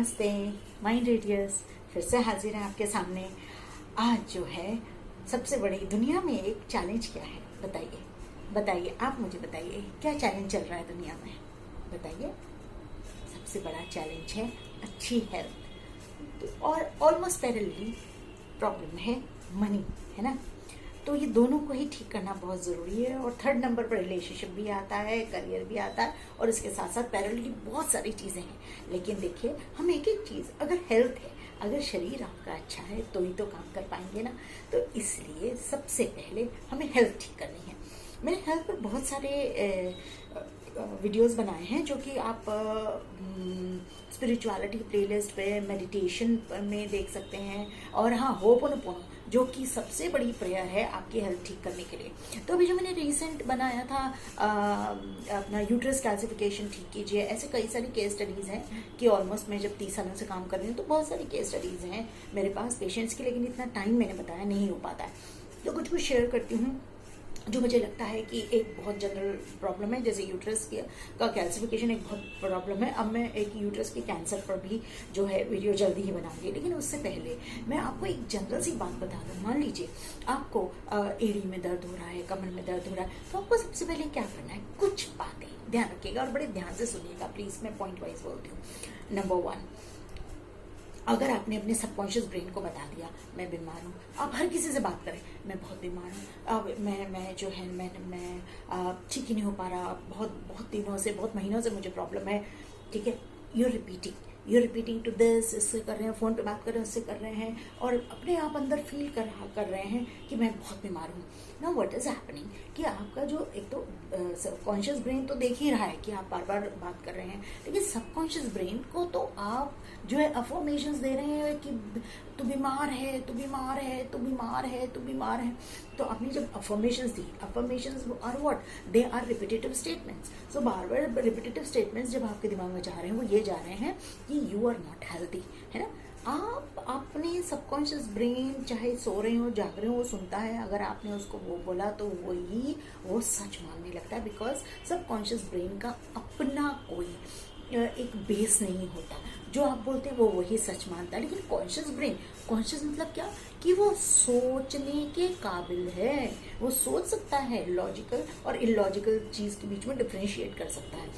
नमस्ते mind radius फिर से हाजिर है आपके सामने। आज जो है सबसे बड़ी दुनिया में एक चैलेंज क्या है बताइए। बताइए आप मुझे बताइए क्या चैलेंज चल रहा है दुनिया में बताइए। सबसे बड़ा चैलेंज है अच्छी हेल्थ और ऑलमोस्ट पैरेलली प्रॉब्लम है मनी, है ना। तो ये दोनों को ही ठीक करना बहुत ज़रूरी है। और थर्ड नंबर पर रिलेशनशिप भी आता है, करियर भी आता है और इसके साथ साथ पैरेलली बहुत सारी चीज़ें हैं। लेकिन देखिए हम एक एक चीज़, अगर हेल्थ है, अगर शरीर आपका अच्छा है तो ही तो काम कर पाएंगे ना। तो इसलिए सबसे पहले हमें हेल्थ ठीक करनी है। मैंने हेल्थ पर बहुत सारे वीडियोस बनाए हैं जो कि आप स्पिरिचुअलिटी प्लेलिस्ट पे, मेडिटेशन में देख सकते हैं। और हाँ, होपोनोपोनो जो कि सबसे बड़ी प्रेयर है आपकी हेल्थ ठीक करने के लिए। तो अभी जो मैंने रिसेंट बनाया था अपना यूट्रस कैल्सिफिकेशन ठीक कीजिए, ऐसे कई सारी केस स्टडीज़ हैं कि ऑलमोस्ट मैं जब 30 सालों से काम कर रही हूँ तो बहुत सारी केस स्टडीज़ हैं मेरे पास पेशेंट्स की, लेकिन इतना टाइम मैंने बताया नहीं हो पाता है। तो कुछ कुछ शेयर करती हूँ जो मुझे लगता है कि एक बहुत जनरल प्रॉब्लम है। जैसे यूट्रस का कैल्सिफिकेशन एक बहुत प्रॉब्लम है। अब मैं एक यूट्रस के कैंसर पर भी जो है वीडियो जल्दी ही बनाऊंगी, लेकिन उससे पहले मैं आपको एक जनरल सी बात बता दूं। मान लीजिए आपको एड़ी में दर्द हो रहा है, कमर में दर्द हो रहा है, तो आपको सबसे पहले क्या करना है, कुछ बातें ध्यान रखिएगा और बड़े ध्यान से सुनिएगा प्लीज। मैं पॉइंट वाइज बोलती हूँ। नंबर 1, अगर आपने अपने सबकॉन्शियस ब्रेन को बता दिया मैं बीमार हूँ, आप हर किसी से बात करें मैं बहुत बीमार हूँ, अब मैं जो है मैं ठीक ही नहीं हो पा रहा, बहुत दिनों से, बहुत महीनों से मुझे प्रॉब्लम है, ठीक है। यू रिपीटिंग टू दिस, इससे कर रहे हैं, फ़ोन पे बात कर रहे हैं, उससे कर रहे हैं और अपने आप अंदर फील कर रहे हैं कि मैं बहुत बीमार हूँ। नाउ व्हाट इज़ हैपनिंग कि आपका जो एक तो कॉन्शियस ब्रेन तो देख ही रहा है कि आप बार बार बात कर रहे हैं, लेकिन सबकॉन्शियस ब्रेन को तो आप जो है अफर्मेशंस दे रहे हैं कि तू बीमार है, तू बीमार है, तू बीमार है, तू बीमार है। तो आपने जब अफर्मेशंस दी, affirmations are what, they are repetitive statements. So बार बार रिपीटेटिव स्टेटमेंट्स जब आपके दिमाग में जा रहे हैं वो ये जा रहे हैं कि यू आर नॉट हेल्दी, है ना। आप अपने सबकॉन्शियस ब्रेन चाहे सो रहे हो जाग रहे हो वो सुनता है। अगर आपने उसको वो बोला तो वो सच मानने लगता है, बिकॉज सबकॉन्शियस ब्रेन का अपना कोई एक बेस नहीं होता। जो आप बोलते हैं वो वही सच मानता है। लेकिन कॉन्शियस ब्रेन, कॉन्शियस मतलब क्या कि वो सोचने के काबिल है, वो सोच सकता है, लॉजिकल और इलॉजिकल चीज के बीच में डिफरेंशिएट कर सकता है,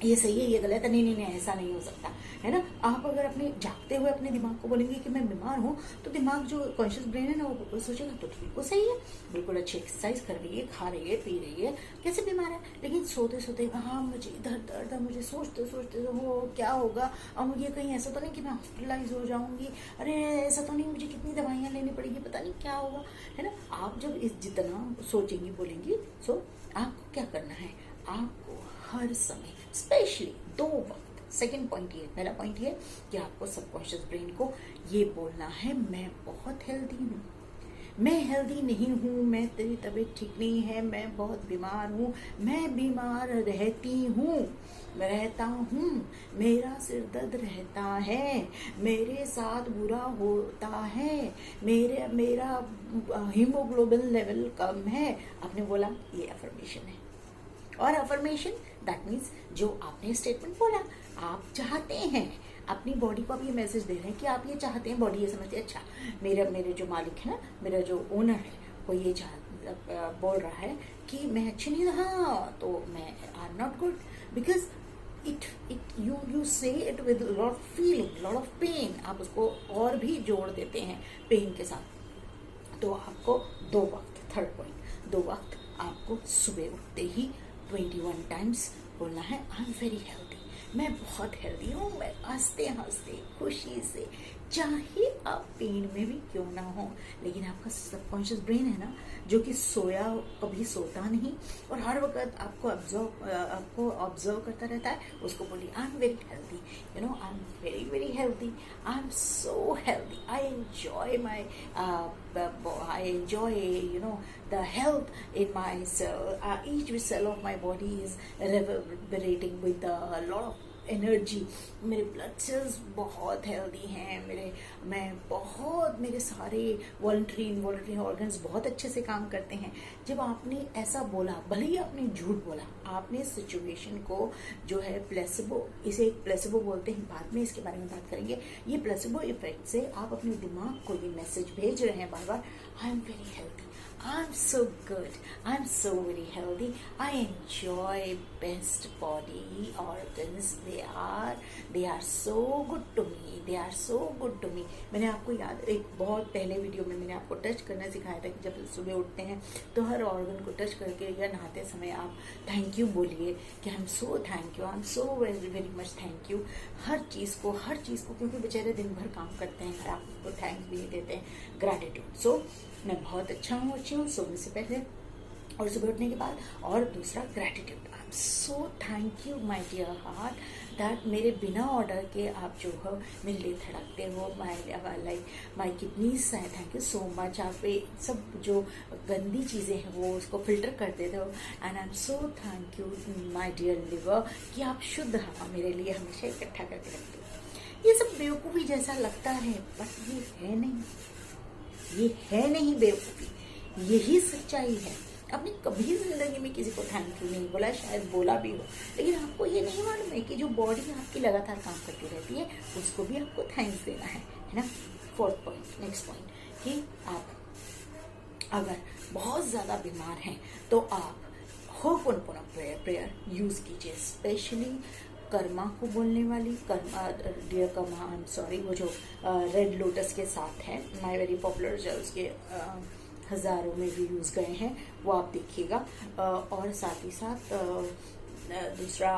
ये सही है ये गलत है, नहीं ऐसा नहीं हो सकता, है ना। आप अगर अपने जागते हुए अपने दिमाग को बोलेंगे कि मैं बीमार हूँ तो दिमाग जो कॉन्शियस ब्रेन है ना वो सोचेगा तो बिल्कुल सही है, बिल्कुल अच्छी एक्सरसाइज कर रही है, खा रही है, पी रही है, कैसे बीमार है। लेकिन सोते सोते हाँ मुझे इधर दर्द है, मुझे सोचते सोचते हो क्या होगा, और मुझे कहीं ऐसा तो नहीं कि मैं हॉस्पिटलाइज हो जाऊंगी, अरे ऐसा तो नहीं, मुझे कितनी दवाइयाँ लेनी पड़ेगी, पता नहीं क्या होगा, है ना। आप जब जितना सोचेंगी बोलेंगी, सो आपको क्या करना है, आपको हर समय स्पेशली 2 वक्त, सेकेंड पॉइंट ये, पहला पॉइंट ये कि आपको सबकॉन्शियस ब्रेन को ये बोलना है मैं बहुत हेल्दी हूँ, मैं हेल्दी नहीं हूँ, मैं तेरी तबीयत ठीक नहीं है, मैं बहुत बीमार हूँ, मैं बीमार रहता हूँ, मेरा सिर दर्द रहता है, मेरे साथ बुरा होता है, मेरा हीमोग्लोबिन लेवल कम है। आपने बोला ये अफर्मेशन है। और अफर्मेशन दैट मीन्स जो आपने स्टेटमेंट बोला, आप चाहते हैं, अपनी बॉडी को आप ये मैसेज दे रहे हैं कि आप ये चाहते हैं, बॉडी ये समझती है अच्छा मेरे जो मालिक है ना, मेरा जो ओनर है वो ये बोल रहा है कि मैं अच्छी नहीं रहा, तो मैं I am not good, because you say it with lot of feeling, lot of pain. आप उसको और भी जोड़ देते हैं पेन के साथ। तो आपको 2 वक्त, थर्ड पॉइंट, 2 वक्त आपको सुबह उठते ही 21 टाइम्स बोलना है आई एम वेरी हेल्दी, मैं बहुत हेल्दी हूँ, मैं हंसते हंसते खुशी से, चाहे आप पेन में भी क्यों ना हो। लेकिन आपका सबकॉन्शियस ब्रेन है ना जो कि कभी सोता नहीं और हर वक्त आपको ऑब्जर्व करता रहता है, उसको बोलिए आई am very healthy, you know I am very very healthy, I am so healthy, I enjoy the health in my cell, each cell of my body is reverberating with a lot of energy, मेरे blood cells बहुत healthy हैं, मेरे सारे voluntary involuntary organs बहुत अच्छे से काम करते हैं। जब आपने ऐसा बोला, भले ही आपने झूठ बोला, आपने सिचुएशन को जो है प्लेसिबो, इसे एक प्लेसिबो बोलते हैं, बाद में इसके बारे में बात करेंगे। ये प्लेसिबो इफेक्ट से आप अपने दिमाग को ये मैसेज भेज रहे हैं बार बार, I am very healthy, I'm so good. I'm so very healthy. I enjoy best body organs. They are so good to me. They are so good to me. मैंने आपको याद, एक बहुत पहले वीडियो में मैंने आपको टच करना सिखाया था कि जब सुबह उठते हैं तो हर ऑर्गन को टच करके या नहाते समय आप थैंक यू बोलिए कि I am so thank you, I am so very very much thank you. हर चीज़ को, क्योंकि बेचारे दिन भर काम करते हैं, आपको थैंक्स भी देते हैं, ग्रैटिट्यूड। सो मैं बहुत अच्छी हूँ सोने से पहले और सुबह उठने के बाद। और दूसरा gratitude, I am so thank you my dear heart that मेरे बिना ऑर्डर के आप जो हो मेरे लिए धड़कते हो, माई किडनीज है, थैंक यू सो मच। आप सब जो गंदी चीज़ें हैं वो उसको फिल्टर कर देते हो, and I am so thank you my dear liver कि आप शुद्ध हवा मेरे लिए हमेशा इकट्ठा करके रखते हो। ये सब बेवकूफ़ी जैसा लगता है, बट ये है नहीं, ये है नहीं बेवकूफ़ी, यही सच्चाई है। आपने कभी जिंदगी में किसी को थैंक यू नहीं बोला, शायद बोला भी हो, लेकिन आपको ये नहीं मालूम है कि जो बॉडी आपकी लगातार काम करती रहती है उसको भी आपको थैंक्स देना है ना। फोर्थ पॉइंट, नेक्स्ट पॉइंट, कि आप अगर बहुत ज़्यादा बीमार हैं तो आप होपोनोपोनो प्रेयर यूज़ कीजिए, स्पेशली कर्मा को बोलने वाली, karma dear karma, I am sorry, वो जो रेड लोटस के साथ है, माय वेरी पॉपुलर, जो उसके हज़ारों में व्यूज़ गए हैं, वो आप देखिएगा। और साथ ही साथ दूसरा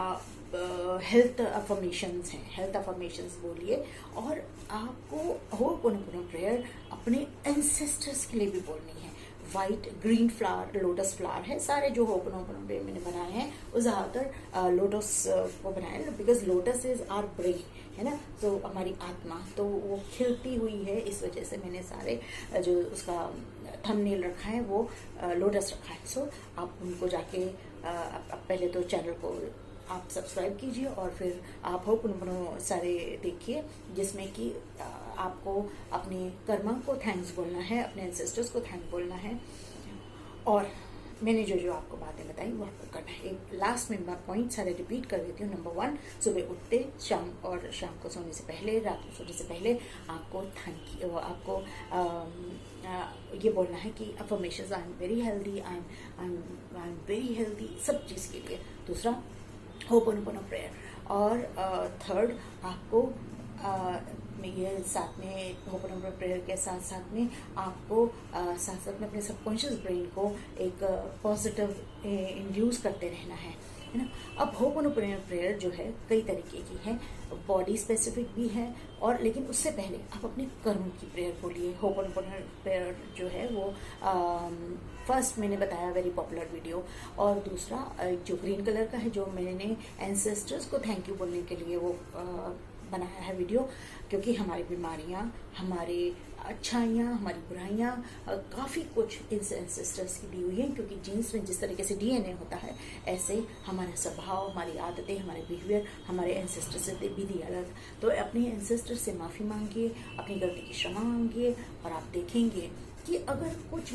हेल्थ अफर्मेशंस हैं, हेल्थ अफर्मेशंस बोलिए। और आपको होपोनोपोनो प्रेयर अपने एंसेस्टर्स के लिए भी बोलनी है। White green flower, lotus flower है, सारे जो होपोनोपोनो मैंने बनाए हैं वो ज़्यादातर लोटस को बनाए हैं, because lotus is our brain, है ना, तो हमारी आत्मा, तो वो खिलती हुई है, इस वजह से मैंने सारे जो उसका थंबनेल रखा है वो लोटस रखा है। सो आप उनको जाके पहले तो चैनल को आप सब्सक्राइब कीजिए और फिर आप होपोनोपोनो सारे देखिए, जिसमें कि आपको अपने कर्मा को थैंक्स बोलना है, अपने एंसेस्टर्स को थैंक बोलना है, और मैंने जो आपको बातें बताई वो आपको करना है। एक लास्ट में मैं पॉइंट सारे रिपीट कर देती हूँ। नंबर 1, सुबह उठते शाम को सोने से पहले, रात को सोने से पहले आपको थैंक यू, आपको ये बोलना है कि affirmations, I am very healthy, I am very healthy, सब चीज़ के लिए। दूसरा होपोनोपोनो प्रेयर। और थर्ड, आपको ये साथ में होपोनोपोनो प्रेयर के साथ साथ में आपको साथ में अपने सबकॉन्शियस ब्रेन को एक पॉजिटिव इंड्यूस करते रहना है ना। अब होपोनोपोनो प्रेयर जो है कई तरीके की है, बॉडी स्पेसिफिक भी है, और लेकिन उससे पहले आप अपने कर्म की प्रेयर बोलिए। होपोनोपोनो प्रेयर जो है वो फर्स्ट मैंने बताया, वेरी पॉपुलर वीडियो, और दूसरा जो ग्रीन कलर का है, जो मैंने एंसेस्टर्स को थैंक यू बोलने के लिए वो बनाया है वीडियो, क्योंकि हमारी बीमारियां, हमारी अच्छाइयाँ, हमारी बुराइयाँ, काफ़ी कुछ इन एंसेस्टर्स की दी हुई हैं, क्योंकि जीन्स में जिस तरीके से डीएनए होता है, ऐसे हमारा स्वभाव, हमारी आदतें, हमारे बिहेवियर हमारे एंसेस्टर से भी दिया अलग। तो अपने एंसेस्टर से माफ़ी मांगिए, अपनी गलती की क्षमा मांगिए, और आप देखेंगे कि अगर कुछ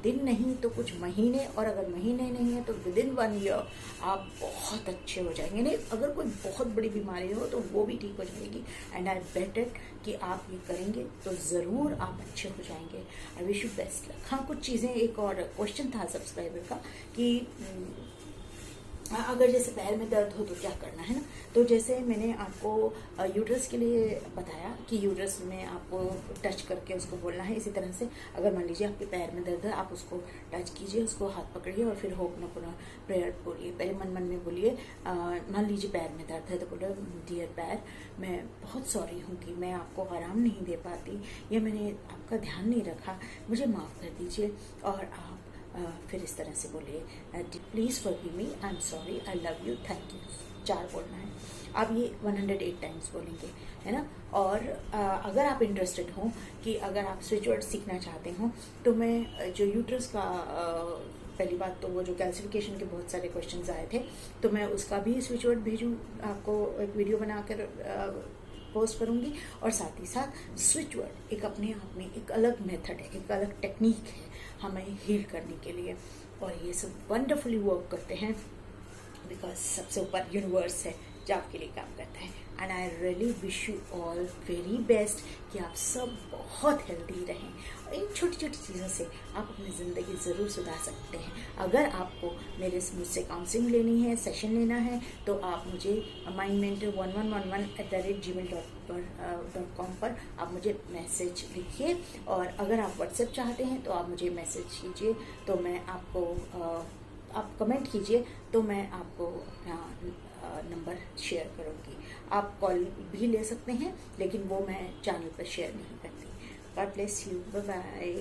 दिन नहीं तो कुछ महीने, और अगर महीने नहीं है तो विदिन 1 ईयर आप बहुत अच्छे हो जाएंगे। नहीं, अगर कोई बहुत बड़ी बीमारी हो तो वो भी ठीक हो जाएगी, एंड आई बेट इट कि आप ये करेंगे तो ज़रूर आप अच्छे हो जाएंगे। I wish you best luck. हाँ, कुछ चीज़ें, एक और क्वेश्चन था सब्सक्राइबर का कि अगर जैसे पैर में दर्द हो तो क्या करना है ना। तो जैसे मैंने आपको यूट्रस के लिए बताया कि यूट्रस में आपको टच करके उसको बोलना है, इसी तरह से अगर मान लीजिए आपके पैर में दर्द है, आप उसको टच कीजिए, उसको हाथ पकड़िए और फिर होपोनोपोनो प्रेयर बोलिए। पहले मन में बोलिए, मान लीजिए पैर में दर्द है तो बोलो, डियर पैर, मैं बहुत सॉरी हूँ कि मैं आपको आराम नहीं दे पाती, या मैंने आपका ध्यान नहीं रखा, मुझे माफ़ कर दीजिए। और आप फिर इस तरह से बोलिए, please forgive me, I am sorry, I love you, thank you, 4 बोलना है। आप ये 108 टाइम्स बोलेंगे, है ना। और अगर आप इंटरेस्टेड हो कि अगर आप स्विच वर्ड सीखना चाहते हो तो मैं जो यूट्रस का पहली बात तो वो जो कैल्सिफिकेशन के बहुत सारे क्वेश्चंस आए थे, तो मैं उसका भी स्विच वर्ड भेजूँ, आपको एक वीडियो बनाकर पोस्ट करूँगी। और साथ ही साथ स्विच वर्ड एक अपने आप में एक अलग मेथड है, एक अलग टेक्निक है हमें हील करने के लिए, और ये सब वंडरफुली वर्क करते हैं, बिकॉज सबसे ऊपर यूनिवर्स है जो आपके लिए काम करता है। And I really wish you all very best कि आप सब बहुत हेल्दी रहें, और इन छोटी छोटी चीज़ों से आप अपनी ज़िंदगी ज़रूर सुधार सकते हैं। अगर आपको मुझसे काउंसलिंग लेनी है, सेशन लेना है, तो आप मुझे mindmentor1111@gmail.com पर आप मुझे मैसेज लिखिए, और अगर आप व्हाट्सएप चाहते हैं तो आप मुझे मैसेज कीजिए, तो मैं आपको आप कमेंट कीजिए तो मैं आपको अपना नंबर शेयर करूँगी। आप कॉल भी ले सकते हैं, लेकिन वो मैं चैनल पर शेयर नहीं करती। God bless you, bye bye.